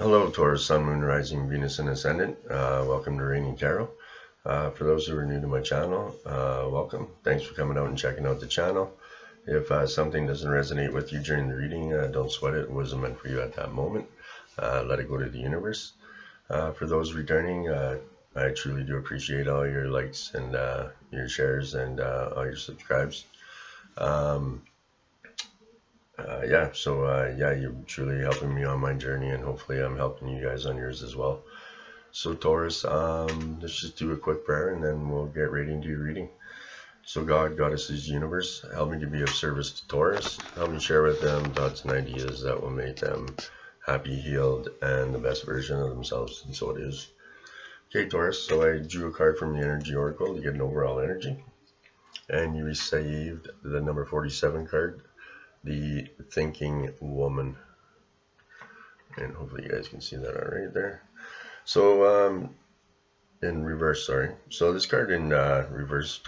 Hello, Taurus, Sun, Moon, Rising, Venus, and Ascendant. Welcome to Reigning Tarot. For those who are new to my channel, welcome. Thanks for coming out and checking out the channel. If something doesn't resonate with you during the reading, don't sweat it. It wasn't meant for you at that moment. Let it go to the universe. For those returning, I truly do appreciate all your likes and your shares and all your subscribes. You're truly helping me on my journey, and hopefully I'm helping you guys on yours as well. So Taurus, let's just do a quick prayer and then we'll get right into your reading. So God, Goddesses, Universe, help me to be of service to Taurus. Help me share with them thoughts and ideas that will make them happy, healed, and the best version of themselves. And so it is. Okay, Taurus, so I drew a card from the Energy Oracle to get an overall energy. And you received the number 47 card, the Thinking Woman. And hopefully you guys can see that all right there. So in reverse, sorry. So this card in reverse,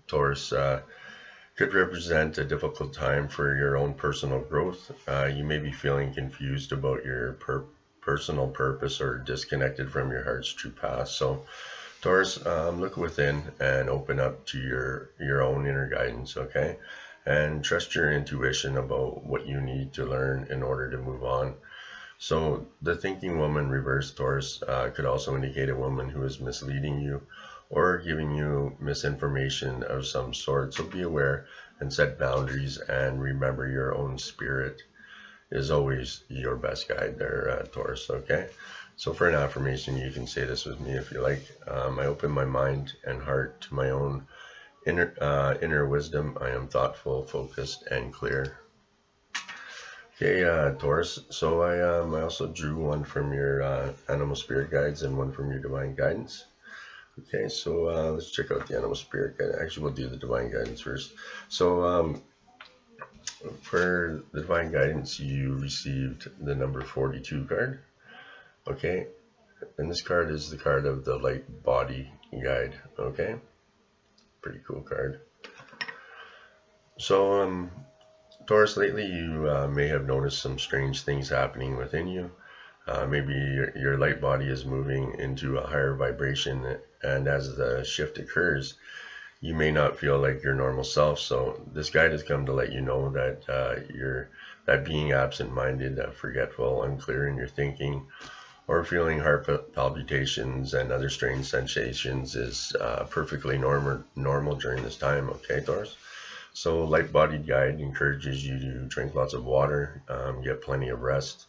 Taurus, could represent a difficult time for your own personal growth. You may be feeling confused about your personal purpose or disconnected from your heart's true path. So Taurus, look within and open up to your own inner guidance, okay? And trust your intuition about what you need to learn in order to move on. So the Thinking Woman reverse, Taurus, could also indicate a woman who is misleading you or giving you misinformation of some sort. So be aware and set boundaries, and remember your own spirit is always your best guide there, Taurus, okay? So for an affirmation, you can say this with me if you like. I open my mind and heart to my own inner wisdom. I am thoughtful, focused, and clear. Okay, Taurus, so I also drew one from your animal spirit guides and one from your divine guidance. Okay, so let's check out the animal spirit guide. Actually, we'll do the divine guidance first. So for the divine guidance, you received the number 42 card. Okay, and this card is the card of the light body guide. Okay, pretty cool card. So Taurus, lately you may have noticed some strange things happening within you. Maybe your light body is moving into a higher vibration, and as the shift occurs, you may not feel like your normal self. So this guide has come to let you know that being absent-minded, forgetful, unclear in your thinking, or feeling heart palpitations and other strange sensations is perfectly normal during this time. Okay, Taurus? So light-bodied guide encourages you to drink lots of water, get plenty of rest.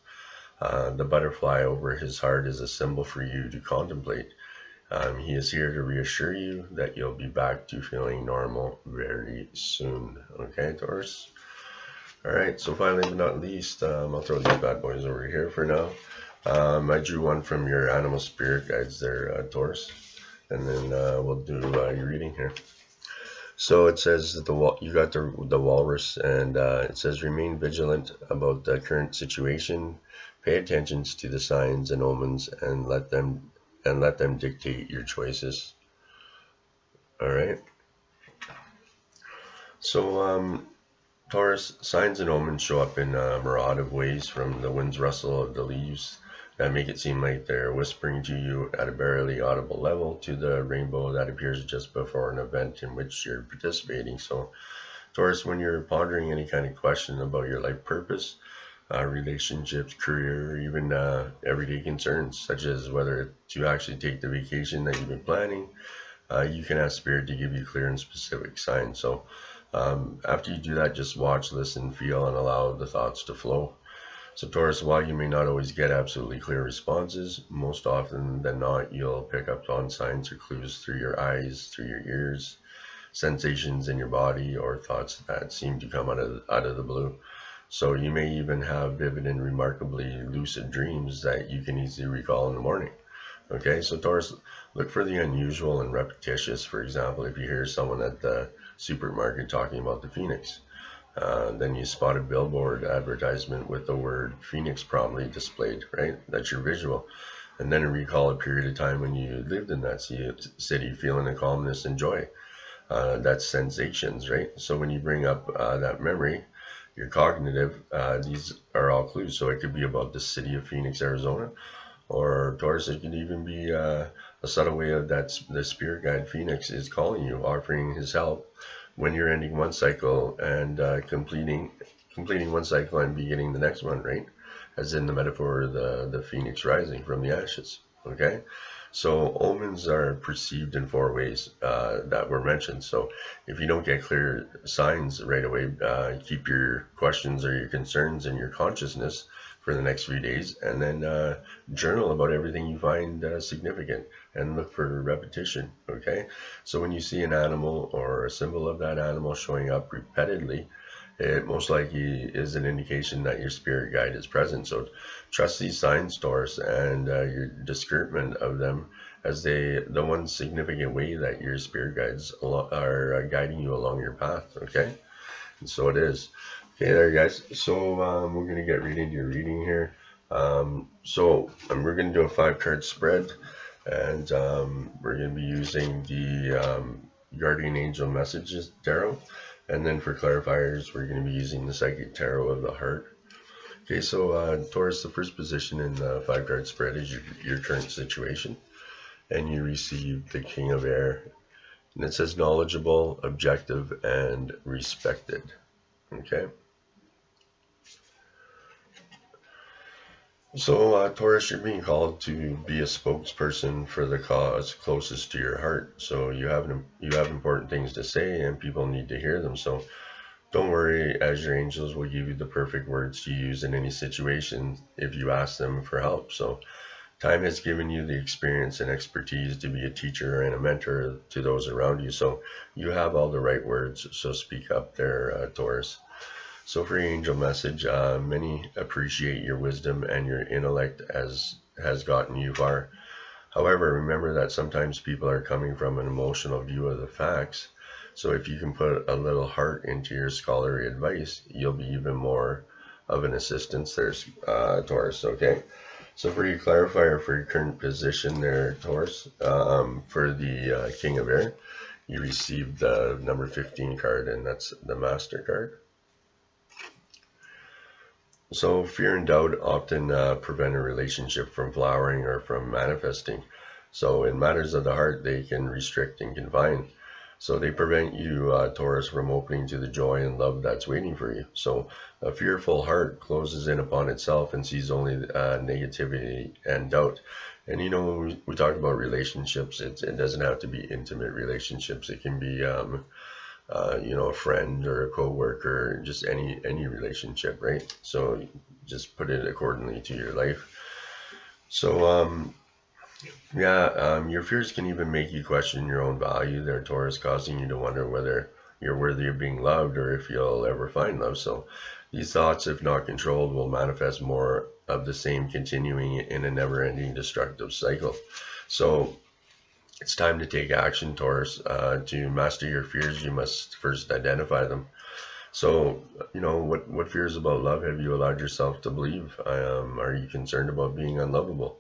The butterfly over his heart is a symbol for you to contemplate. He is here to reassure you that you'll be back to feeling normal very soon. Okay, Taurus? Alright, so finally but not least, I'll throw these bad boys over here for now. I drew one from your animal spirit guides there, Taurus. And then we'll do your reading here. So it says that you got the walrus, and it says remain vigilant about the current situation. Pay attention to the signs and omens, and let them dictate your choices. All right. So Taurus, signs and omens show up in a myriad of ways, from the wind's rustle of the leaves that make it seem like they're whispering to you at a barely audible level, to the rainbow that appears just before an event in which you're participating. So Taurus, when you're pondering any kind of question about your life purpose, relationships, career, or even everyday concerns, such as whether to actually take the vacation that you've been planning, you can ask Spirit to give you clear and specific signs. So after you do that, just watch, listen, feel, and allow the thoughts to flow. So Taurus, while you may not always get absolutely clear responses, most often than not, you'll pick up on signs or clues through your eyes, through your ears, sensations in your body, or thoughts that seem to come out of the blue. So you may even have vivid and remarkably lucid dreams that you can easily recall in the morning. Okay, so Taurus, look for the unusual and repetitious. For example, if you hear someone at the supermarket talking about the phoenix, then you spot a billboard advertisement with the word Phoenix prominently displayed, right? That's your visual. And then recall a period of time when you lived in that city, feeling the calmness and joy. That's sensations, right? So when you bring up that memory, your cognitive, these are all clues. So it could be about the city of Phoenix, Arizona, or Taurus, it could even be a subtle way of that the spirit guide Phoenix is calling you, offering his help when you're ending one cycle and completing one cycle and beginning the next one, right? As in the metaphor of the phoenix rising from the ashes. Okay, so omens are perceived in four ways that were mentioned. So if you don't get clear signs right away, keep your questions or your concerns in your consciousness for the next few days, and then journal about everything you find significant and look for repetition. Okay, so when you see an animal or a symbol of that animal showing up repeatedly, it most likely is an indication that your spirit guide is present. So trust these signs, Taurus, and your discernment of them as the one significant way that your spirit guides are guiding you along your path. Okay, and so it is. Okay, there, guys. So we're gonna get right into your reading here. We're gonna do a 5-card spread, and we're gonna be using the Guardian Angel Messages Tarot. And then for clarifiers, we're going to be using the Psychic Tarot of the Heart. Okay, so Taurus, the first position in the 5-card spread is your current situation. And you receive the King of Air. And it says knowledgeable, objective, and respected. Okay. So Taurus, you're being called to be a spokesperson for the cause closest to your heart. So you have important things to say, and people need to hear them. So don't worry, as your angels will give you the perfect words to use in any situation if you ask them for help. So time has given you the experience and expertise to be a teacher and a mentor to those around you. So you have all the right words. So speak up there, Taurus. So for your angel message, many appreciate your wisdom and your intellect has gotten you far. However, remember that sometimes people are coming from an emotional view of the facts. So if you can put a little heart into your scholarly advice, you'll be even more of an assistance there, Taurus. Okay. So for your clarifier for your current position there, Taurus, for the King of Air, you received the number 15 card, and that's the Master card. So fear and doubt often prevent a relationship from flowering or from manifesting. So in matters of the heart, they can restrict and confine. So they prevent you, Taurus, from opening to the joy and love that's waiting for you. So a fearful heart closes in upon itself and sees only negativity and doubt. And you know, when we talk about relationships, it doesn't have to be intimate relationships. It can be you know, a friend or a co-worker, just any relationship, right? So just put it accordingly to your life. So your fears can even make you question your own value there, Taurus, causing you to wonder whether you're worthy of being loved or if you'll ever find love. So these thoughts, if not controlled, will manifest more of the same, continuing in a never-ending destructive cycle. So it's time to take action, Taurus. To master your fears, you must first identify them. So, you know, what fears about love have you allowed yourself to believe? Are you concerned about being unlovable?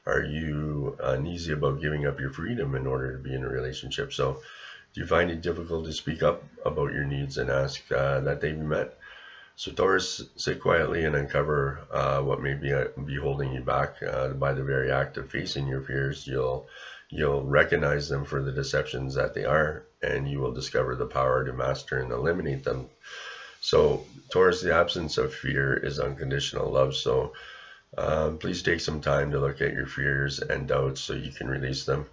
Are you uneasy about giving up your freedom in order to be in a relationship? So, do you find it difficult to speak up about your needs and ask that they be met? So, Taurus, sit quietly and uncover what may be holding you back. By the very act of facing your fears, you'll recognize them for the deceptions that they are, and you will discover the power to master and eliminate them. So, Taurus, the absence of fear is unconditional love. So, please take some time to look at your fears and doubts so you can release them.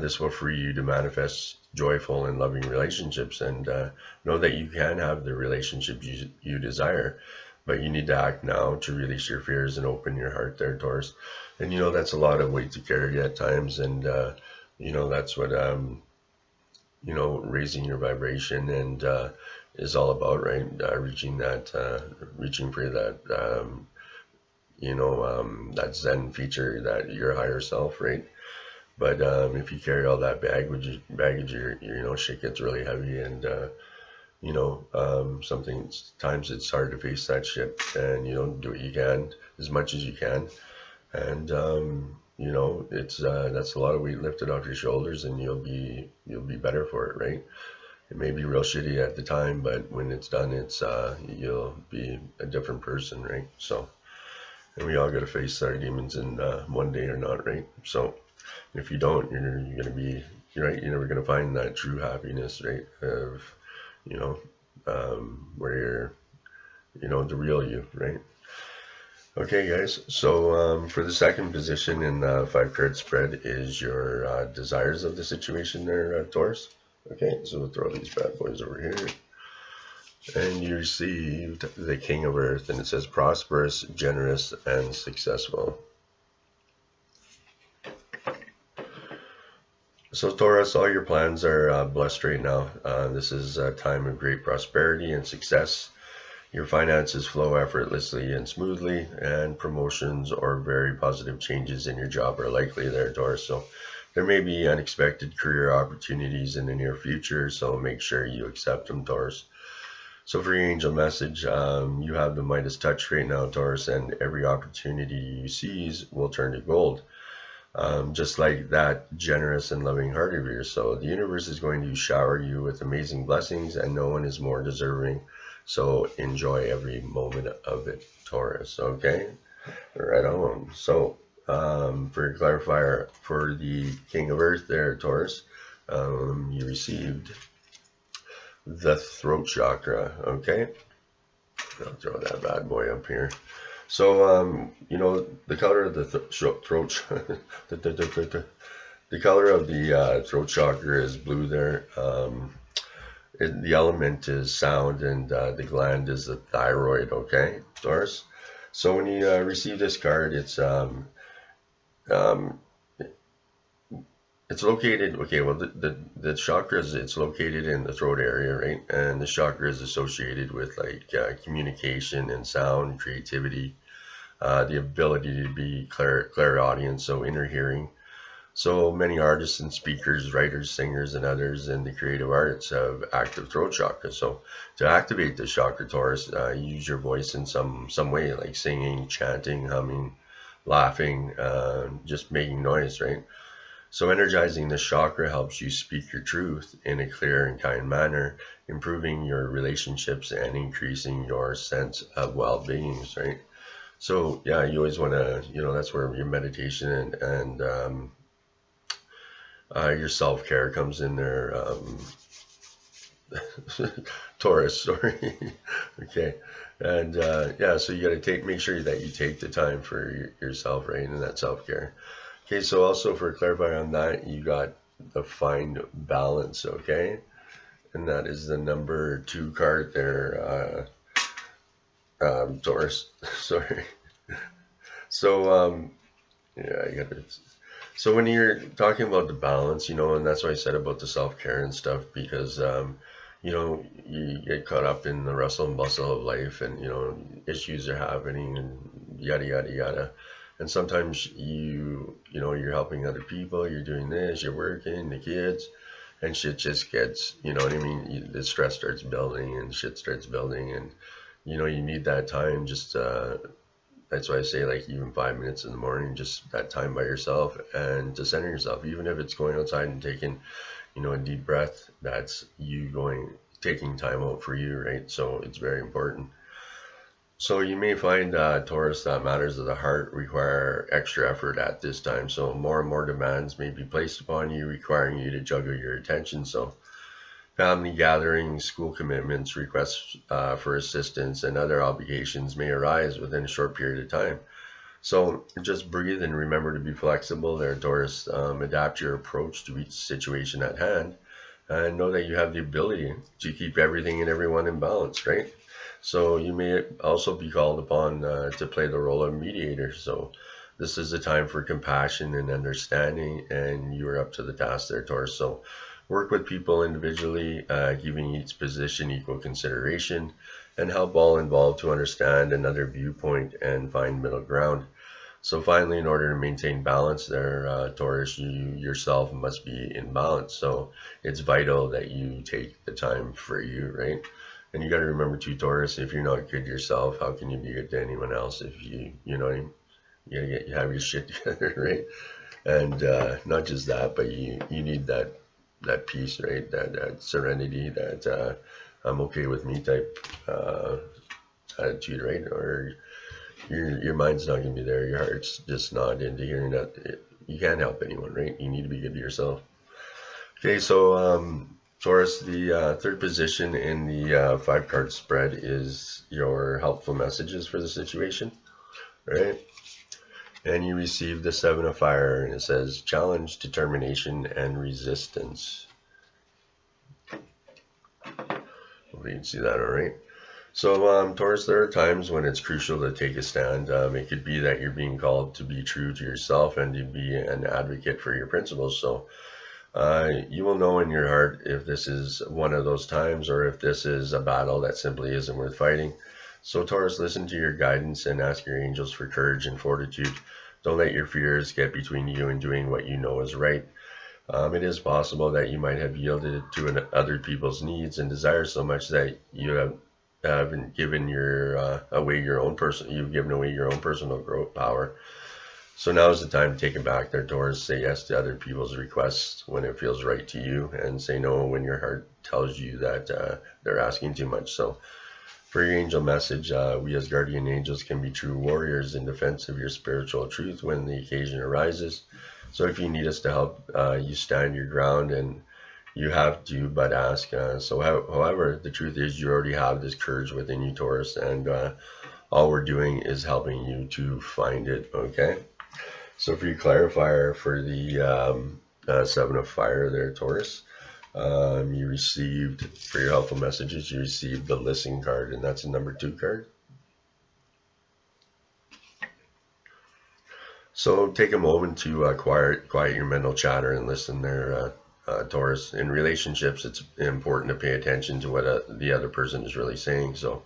This will free you to manifest joyful and loving relationships, and know that you can have the relationship you desire, but you need to act now to release your fears and open your heart there, Taurus. And you know, that's a lot of weight to carry at times, and you know, that's what you know, raising your vibration and is all about, right? Reaching for that you know, that Zen feature, that your higher self, right? But if you carry all that baggage, you know, shit gets really heavy, and you know, sometimes it's hard to face that shit, and you know, do what you can as much as you can, and you know, it's that's a lot of weight lifted off your shoulders, and you'll be better for it, right? It may be real shitty at the time, but when it's done, it's you'll be a different person, right? So, and we all got to face our demons in one day or not, right? So, if you don't, you're gonna be right. You're never gonna find that true happiness, right? Of you know, where you're, the real you, right? Okay, guys. So for the second position in the 5-card spread is your desires of the situation there, Taurus. Okay, so we'll throw these bad boys over here. And you received the King of Earth, and it says prosperous, generous, and successful. So Taurus, all your plans are blessed right now. This is a time of great prosperity and success. Your finances flow effortlessly and smoothly, and promotions or very positive changes in your job are likely there, Taurus. So there may be unexpected career opportunities in the near future, so make sure you accept them, Taurus. So for your angel message, you have the Midas touch right now, Taurus, and every opportunity you seize will turn to gold. Just like that generous and loving heart of yours. So the universe is going to shower you with amazing blessings, and no one is more deserving. So enjoy every moment of it, Taurus. Okay, right on. So for your clarifier, for the King of Earth there, Taurus, you received the Throat Chakra. Okay, I'll throw that bad boy up here. So, the color of the throat, the color of the throat chakra is blue there. The element is sound, and the gland is the thyroid. Okay, Taurus. So when you receive this card, it's located. Okay, well the chakra it's located in the throat area, right? And the chakra is associated with like communication and sound, creativity, the ability to be clairaudient, so inner hearing. So many artists and speakers, writers, singers, and others in the creative arts have active throat chakra. So to activate the chakra, Taurus, use your voice in some way, like singing, chanting, humming, laughing, just making noise, right? So energizing the chakra helps you speak your truth in a clear and kind manner, improving your relationships and increasing your sense of well-being, right? So yeah, you always want to, that's where your meditation and your self-care comes in there. Taurus, sorry. Okay. And yeah, so you got to make sure that you take the time for yourself, right? And that self-care. Okay, so also for clarifying on that, you got the find balance, okay? And that is the number 2 card there, Taurus. Sorry. So, yeah, I got it. So when you're talking about the balance, and that's why I said about the self-care and stuff, because, you get caught up in the rustle and bustle of life, and, issues are happening and yada, yada, yada. And sometimes you're helping other people, you're doing this, you're working, the kids, and shit just gets, you know what I mean? The stress starts building and shit starts building, and, you need that time just, that's why I say, like, even 5 minutes in the morning, just that time by yourself and to center yourself, even if it's going outside and taking, a deep breath, that's you taking time out for you, right? So it's very important. So you may find, Taurus, that matters of the heart require extra effort at this time. So more and more demands may be placed upon you, requiring you to juggle your attention. So family gatherings, school commitments, requests for assistance, and other obligations may arise within a short period of time. So just breathe and remember to be flexible there, Taurus. Adapt your approach to each situation at hand, and know that you have the ability to keep everything and everyone in balance, right? So you may also be called upon to play the role of mediator. So this is a time for compassion and understanding, and you are up to the task there, Taurus. So work with people individually, giving each position equal consideration, and help all involved to understand another viewpoint and find middle ground. So finally, in order to maintain balance there, Taurus, you yourself must be in balance. So it's vital that you take the time for you, right? And you got to remember too, Taurus, if you're not good yourself, how can you be good to anyone else? If you have your shit together, right? And not just that, but you need that that peace, right? That serenity, that I'm okay with me type attitude, right? Or your mind's not gonna be there. Your heart's just not into hearing that. You can't help anyone, right? You need to be good to yourself. Okay, so Taurus, the third position in the 5 card spread is your helpful messages for the situation, right? And you receive the 7 of Fire, and it says challenge, determination, and resistance. Hopefully you can see that all right. So, Taurus, there are times when it's crucial to take a stand. It could be that you're being called to be true to yourself and to be an advocate for your principles. So, you will know in your heart if this is one of those times or if this is a battle that simply isn't worth fighting. So, Taurus, listen to your guidance and ask your angels for courage and fortitude. Don't let your fears get between you and doing what you know is right. It is possible that you might have yielded to other people's needs and desires so much that you haven't given you've given away your own personal growth power. So now is the time to take it back there, Taurus. Say yes to other people's requests when it feels right to you, and say no when your heart tells you that they're asking too much. So for your angel message, we as guardian angels can be true warriors in defense of your spiritual truth when the occasion arises. So if you need us to help you stand your ground, and you have to but ask. However, the truth is you already have this courage within you, Taurus, and all we're doing is helping you to find it, okay? So for your clarifier for the 7 of Fire there, Taurus, you received, for your helpful messages, you received the Listen card, and that's a number 2 card. So take a moment to quiet your mental chatter and listen there, Taurus. In relationships, it's important to pay attention to what the other person is really saying. So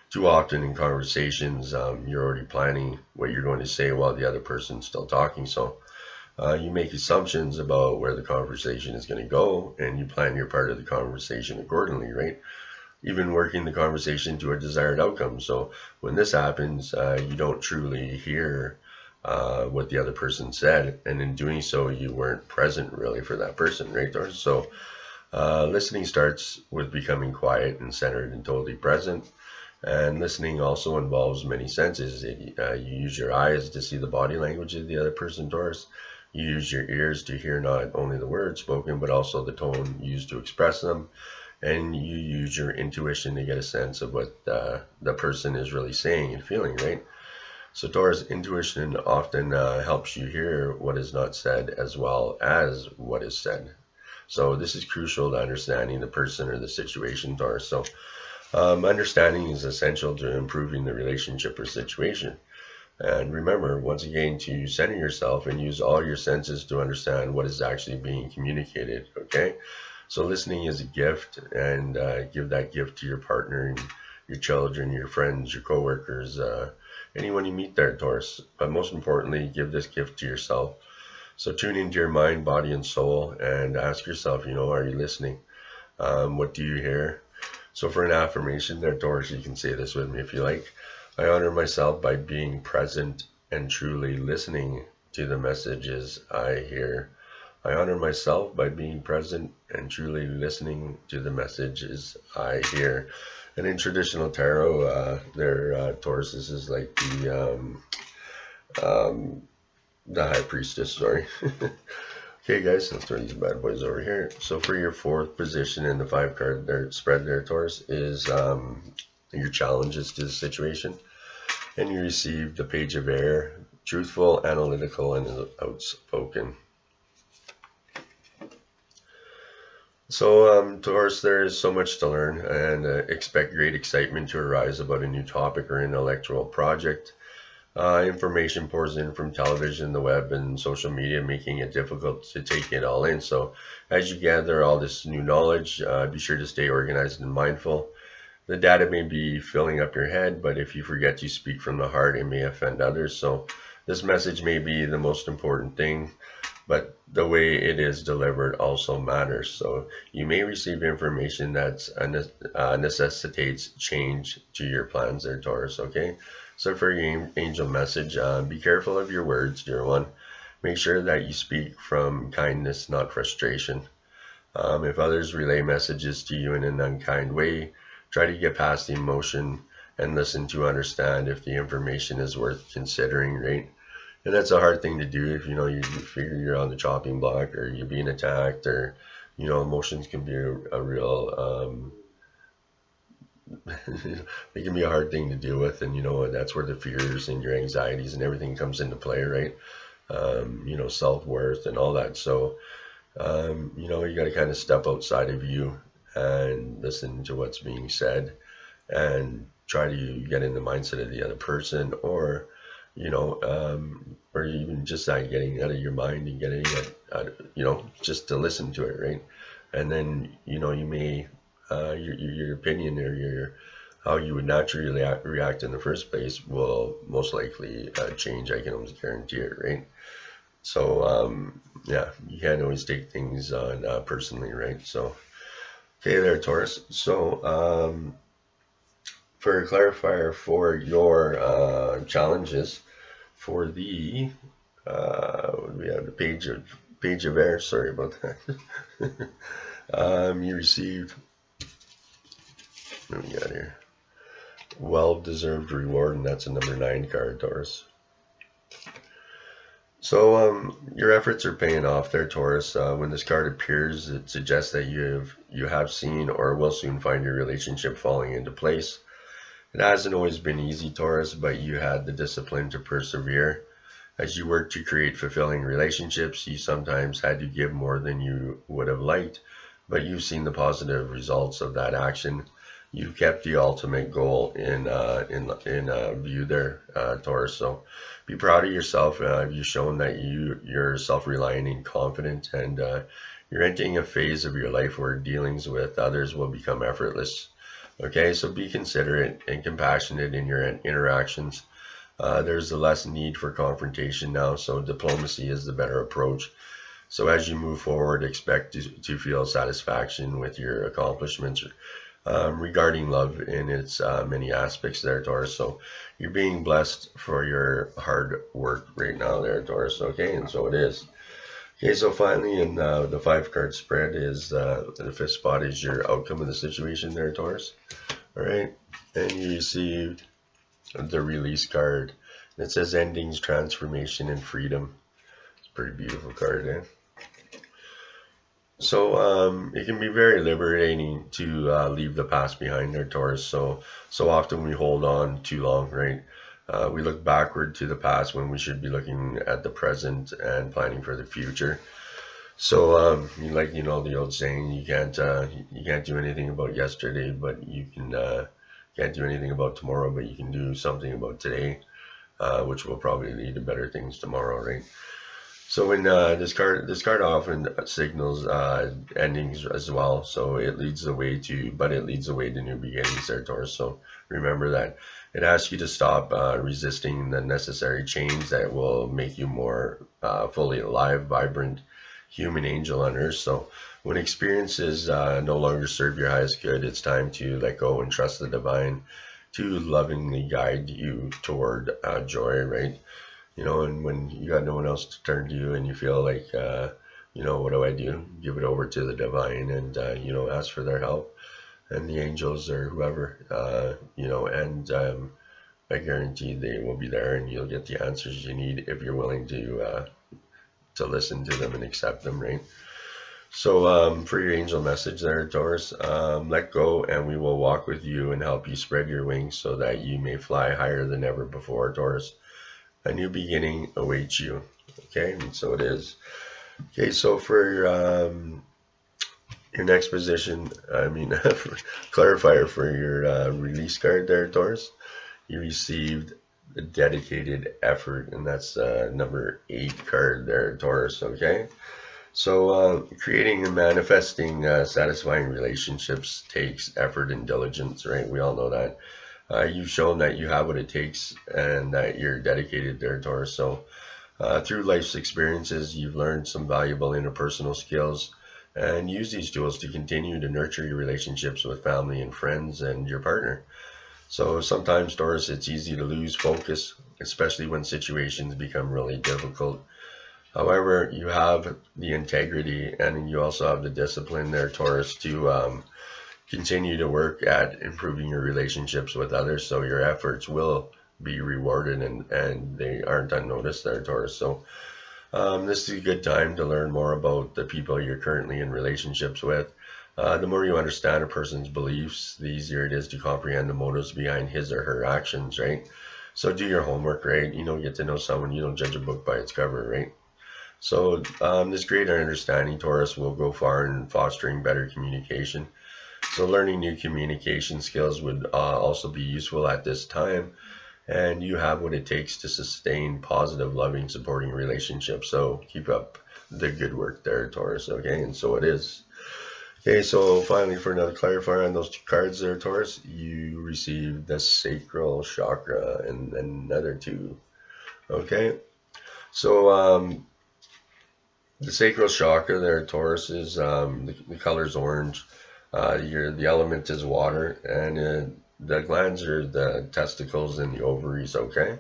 too often in conversations, you're already planning what you're going to say while the other person's still talking. So you make assumptions about where the conversation is going to go, and you plan your part of the conversation accordingly, right? Even working the conversation to a desired outcome. So when this happens, you don't truly hear what the other person said, and in doing so, you weren't present really for that person, right? So listening starts with becoming quiet and centered and totally present. And listening also involves many senses. You use your eyes to see the body language of the other person, Taurus. You use your ears to hear not only the words spoken, but also the tone used to express them. And you use your intuition to get a sense of what the person is really saying and feeling, right? So Taurus, intuition often helps you hear what is not said as well as what is said. So this is crucial to understanding the person or the situation, Taurus. So understanding is essential to improving the relationship or situation. And remember, once again, to center yourself and use all your senses to understand what is actually being communicated, okay? So listening is a gift, and give that gift to your partner, and your children, your friends, your coworkers, anyone you meet there, Taurus. But most importantly, give this gift to yourself. So tune into your mind, body, and soul, and ask yourself, are you listening? What do you hear? So for an affirmation there, Taurus, you can say this with me if you like. I honor myself by being present and truly listening to the messages I hear. I honor myself by being present and truly listening to the messages I hear. And in traditional tarot, Taurus, this is like the High Priestess, sorry. Okay, guys, let's throw these bad boys over here. So for your 4th position in the 5-card there, spread there, Taurus, is your challenges to the situation. And you receive the Page of Air, truthful, analytical, and outspoken. So, Taurus, there is so much to learn, and expect great excitement to arise about a new topic or intellectual project. Information pours in from television, the web, and social media, making it difficult to take it all in. So as you gather all this new knowledge, be sure to stay organized and mindful. The data may be filling up your head, but if you forget to speak from the heart, it may offend others. So this message may be the most important thing, but the way it is delivered also matters. So you may receive information that necessitates change to your plans there, Taurus, okay? So for your angel message, be careful of your words, dear one. Make sure that you speak from kindness, not frustration. If others relay messages to you in an unkind way, try to get past the emotion and listen to understand if the information is worth considering, right? And that's a hard thing to do if you figure you're on the chopping block, or you're being attacked, or emotions can be a real it can be a hard thing to deal with, and that's where the fears and your anxieties and everything comes into play, right? Self-worth and all that. So you got to kind of step outside of you and listen to what's being said, and try to get in the mindset of the other person, or even just getting out of your mind and getting it out, just to listen to it, right? And then you may your opinion, or your how you would naturally react in the first place will most likely change. I can almost guarantee it, right? So yeah, you can't always take things on personally, right? So okay there, Taurus. So for a clarifier for your challenges for the we have the page of air. Sorry about that. You received, what do we got here? Well-deserved reward, and that's a number 9 card, Taurus. So your efforts are paying off there, Taurus. When this card appears, it suggests that you have seen or will soon find your relationship falling into place. It hasn't always been easy, Taurus, but you had the discipline to persevere. As you work to create fulfilling relationships, you sometimes had to give more than you would have liked, but you've seen the positive results of that action. You kept the ultimate goal in view there, Taurus. So be proud of yourself. You've shown that you're self-reliant and confident, and you're entering a phase of your life where dealings with others will become effortless. Okay, so be considerate and compassionate in your interactions. There's less need for confrontation now, so diplomacy is the better approach. So as you move forward, expect to feel satisfaction with your accomplishments regarding love in its many aspects there, Taurus. So you're being blessed for your hard work right now there, Taurus. Okay, and so it is. Okay, so finally in the 5-card spread is the 5th spot is your outcome of the situation there, Taurus. All right, and you received the release card. It says endings, transformation, and freedom. It's a pretty beautiful card, eh? So it can be very liberating to leave the past behind there, Taurus. So often we hold on too long, right? We look backward to the past when we should be looking at the present and planning for the future. So the old saying, you can't do anything about yesterday, but you can't do anything about tomorrow, but you can do something about today, which will probably lead to better things tomorrow, right? So when this card often signals endings as well. So it leads the way to new beginnings there, Taurus. So remember that. It asks you to stop resisting the necessary change that will make you more fully alive, vibrant human angel on earth. So when experiences no longer serve your highest good, it's time to let go and trust the divine to lovingly guide you toward joy, right? And when you got no one else to turn to, and you feel like, what do I do? Give it over to the divine, and, ask for their help, and the angels or whoever, and I guarantee they will be there, and you'll get the answers you need if you're willing to listen to them and accept them, right? So for your angel message there, Taurus, let go and we will walk with you and help you spread your wings so that you may fly higher than ever before, Taurus. A new beginning awaits you. Okay, and so it is. Okay, so for your next position, clarifier for your release card there, Taurus, you received a dedicated effort, and that's number 8 card there, Taurus. Okay, so creating and manifesting satisfying relationships takes effort and diligence, right? We all know that. You've shown that you have what it takes and that you're dedicated there, Taurus. So through life's experiences, you've learned some valuable interpersonal skills, and use these tools to continue to nurture your relationships with family and friends and your partner. So sometimes, Taurus, it's easy to lose focus, especially when situations become really difficult. However, you have the integrity and you also have the discipline there, Taurus, to continue to work at improving your relationships with others, so your efforts will be rewarded and they aren't unnoticed there, Taurus. So this is a good time to learn more about the people you're currently in relationships with. The more you understand a person's beliefs, the easier it is to comprehend the motives behind his or her actions, right? So do your homework, right? Get to know someone. You don't judge a book by its cover, right? So this greater understanding, Taurus, will go far in fostering better communication. So learning new communication skills would also be useful at this time, and you have what it takes to sustain positive, loving, supporting relationships. So keep up the good work there, Taurus. Okay, and so it is. Okay, so finally, for another clarifier on those two cards there, Taurus, you received the Sacral Chakra and another two. Okay, so the Sacral Chakra there, Taurus, is the color's orange. The element is water, and the glands are the testicles and the ovaries. Okay,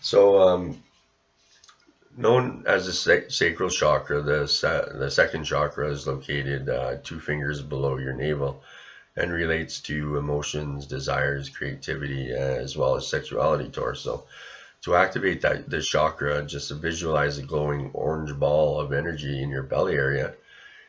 so known as the Sacral Chakra, the second chakra is located 2 fingers below your navel and relates to emotions, desires, creativity, as well as sexuality, Taurus. So to activate this chakra, just visualize a glowing orange ball of energy in your belly area.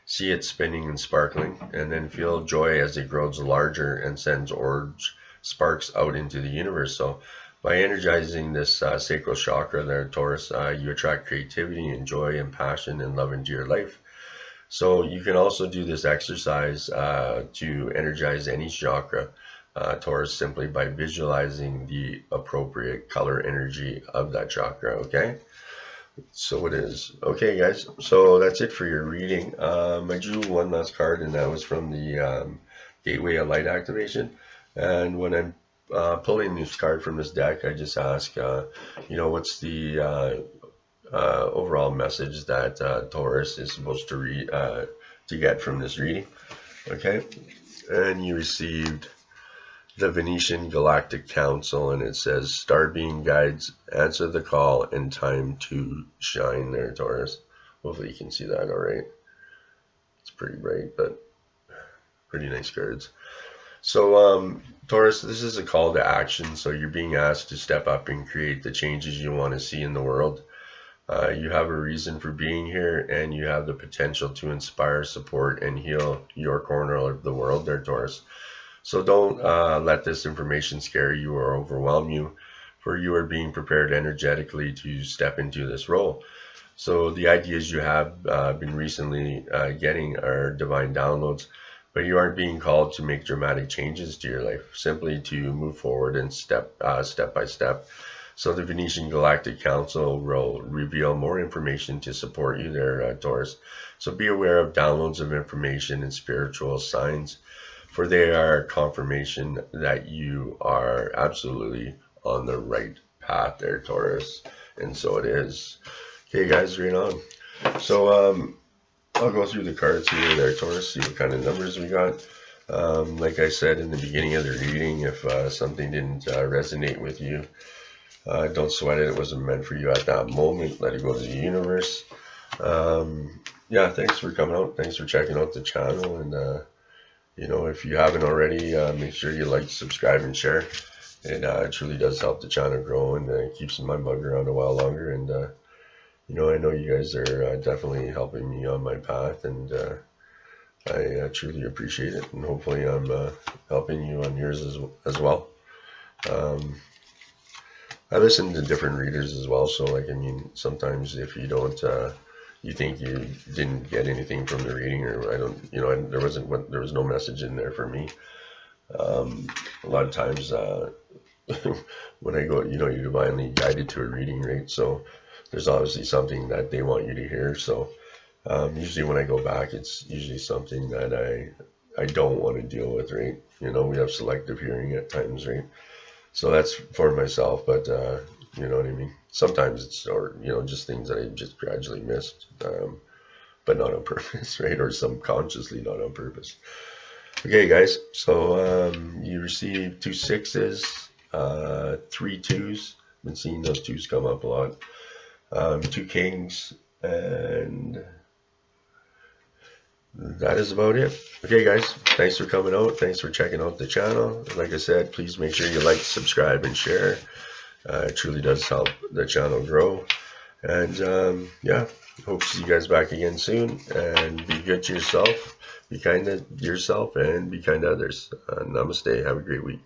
See it spinning and sparkling, and then feel joy as it grows larger and sends orange sparks out into the universe. So by energizing this sacral chakra there, Taurus, you attract creativity and joy and passion and love into your life. So you can also do this exercise to energize any chakra, Taurus, simply by visualizing the appropriate color energy of that chakra, okay? So it is. Okay, guys, so that's it for your reading. I drew one last card, and that was from the Gateway of Light activation. And when I'm pulling this card from this deck, I just ask, what's the overall message that Taurus is supposed to read to get from this reading? Okay, and you received the Venetian Galactic Council, and it says, "Star being guides, answer the call and time to shine," there, Taurus. Hopefully you can see that all right. It's pretty bright, but pretty nice cards. So Taurus, this is a call to action. So you're being asked to step up and create the changes you want to see in the world. You have a reason for being here, and you have the potential to inspire, support, and heal your corner of the world there, Taurus. So don't let this information scare you or overwhelm you, for you are being prepared energetically to step into this role. So the ideas you have been recently getting are divine downloads, but you aren't being called to make dramatic changes to your life, simply to move forward and step by step. So the Venetian Galactic Council will reveal more information to support you there, Taurus. So be aware of downloads of information and spiritual signs, for they are confirmation that you are absolutely on the right path there, Taurus. And so it is. Okay, guys, right on. So I'll go through the cards here there, Taurus, see what kind of numbers we got. Like I said in the beginning of the reading, if something didn't resonate with you, don't sweat it. It wasn't meant for you at that moment. Let it go to the universe. Yeah, thanks for coming out. Thanks for checking out the channel. And if you haven't already, make sure you like, subscribe, and share. It truly does help the channel grow and keeps my bug around a while longer. And I know you guys are definitely helping me on my path, and I truly appreciate it. And hopefully, I'm helping you on yours as well. I listen to different readers as well, so sometimes if you don't, you think you didn't get anything from the reading, or there was no message in there for me. A lot of times when I go, you're divinely guided to a reading, right? So there's obviously something that they want you to hear. So usually when I go back, it's usually something that I don't want to deal with, right? We have selective hearing at times, right? So that's for myself, but you know what I mean? Sometimes it's, just things that I just gradually missed, but not on purpose, right? Or subconsciously not on purpose. Okay, guys, so you received 2 6s, 3 2s. Been seeing those 2s come up a lot. 2 kings, And that is about it. Okay, guys, thanks for coming out. Thanks for checking out the channel. Like I said, please make sure you like, subscribe, and share. It truly does help the channel grow. And yeah, hope to see you guys back again soon. And be good to yourself, be kind to yourself, and be kind to others. Namaste. Have a great week.